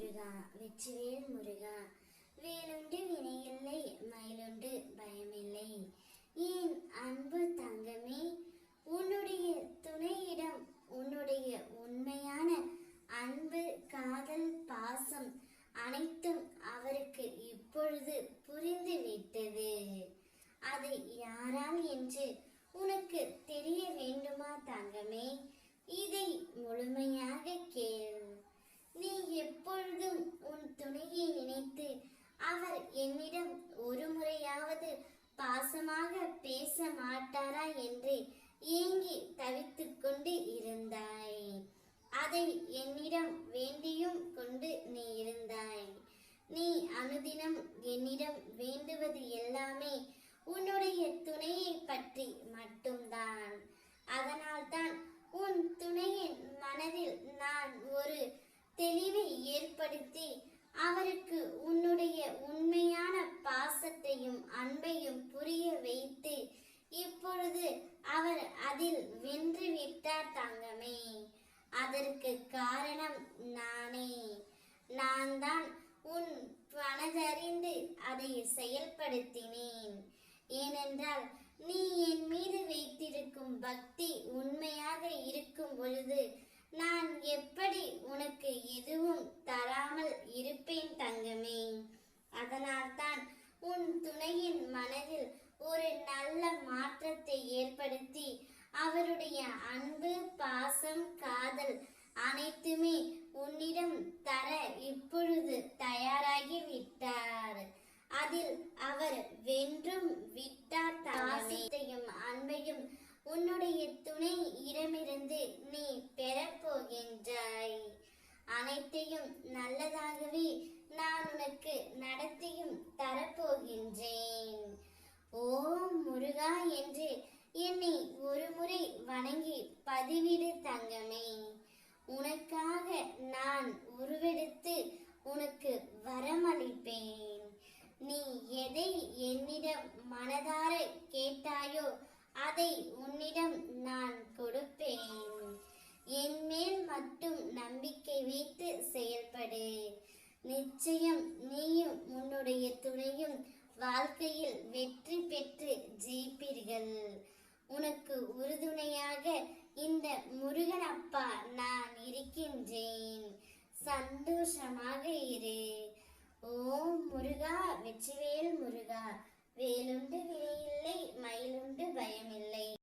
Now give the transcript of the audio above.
முருகா வெற்றிவேல் முருகா வேலுண்டு வினையில்லை மயிலுண்டு பயமில்லை. என் அன்பு தங்கமே, உன்னுடைய துணையிடம் உன்னுடைய உண்மையான அன்பு, காதல், பாசம் அனைத்தும் அவருக்கு இப்பொழுது புரிந்து விட்டது. அது யாரால் என்று உனக்கு தெரிய வேண்டுமா தங்கமே? இதை முழுமையாக கேள். நீ எப்பொழுதும் உன் துணையை நினைத்து அவர் என்னிடம் ஒரு முறையாவது பாசமாக பேச மாட்டாரா என்று ஏங்கி தவித்துக் கொண்டு இருந்தாய். அதை என்னிடம் வேண்டியும் கொண்டு நீ இருந்தாய். நீ அனுதினம் என்னிடம் வேண்டுவது எல்லாமே உன்னுடைய துணையை பற்றி மட்டும்தான். அதனால்தான் உன் துணையின் மனதில் நான் ஒரு தெளிவை ஏற்படுத்தி அவருக்கு உன்னுடைய உண்மையான பாசத்தையும் அன்பையும் புரிய வைத்து இப்பொழுது அவர் அதில் வென்று விட்டார் தங்கமே. அதற்கு காரணம் நானே. நான் தான் உன் மனதறிந்து அதை செயல்படுத்தினேன். ஏனென்றால் நீ என் மீது வைத்திருக்கும் பக்தி உண்மையாக இருக்கும் பொழுது நான் எப்படி உனக்கு எதுவும் தராமல் இருப்பேன் தங்கமே. அதனால்தான் உன் துணையின் மனதில் ஒரு நல்ல மாற்றத்தை ஏற்படுத்தி அவருடைய அன்பு, பாசம், காதல் அனைத்துமே உன்னிடம் தர இப்பொழுது தயாராகி விட்டார். அதில் அவர் வென்றும் விட்டார். பாசத்தையும் அன்பையும் உன்னுடைய துணை இடமிருந்து நீ பெறப்போகின்றாய். அனைத்தையும் நல்லதாகவே நான் உனக்கு நடத்தியும் தரப்போகின்றேன். ஓம் முருகா என்று என்னை ஒரு முறை வணங்கி பதிவிடு தங்கமே. உனக்காக நான் உருவெடுத்து உனக்கு வரமளிப்பேன். நீ எதை என்னிடம் மனதார கேட்டாயோ அதை உன்னிடம் நான் கொடுப்பேன். என் மேல் மட்டும் நம்பிக்கை வைத்து செயல்படு. நிச்சயம் நீயும் உன்னுடைய துணையும் வாழ்க்கையில் வெற்றி பெற்று ஜெயிப்பீர்கள். உனக்கு உறுதுணையாக இந்த முருகன் அப்பா நான் இருக்கின்றேன். சந்தோஷமாக இரு. ஓம் முருகா வெற்றிவேல் முருகா வேலுண்டு வினையில்லை மயிலுண்டு பயமில்லை.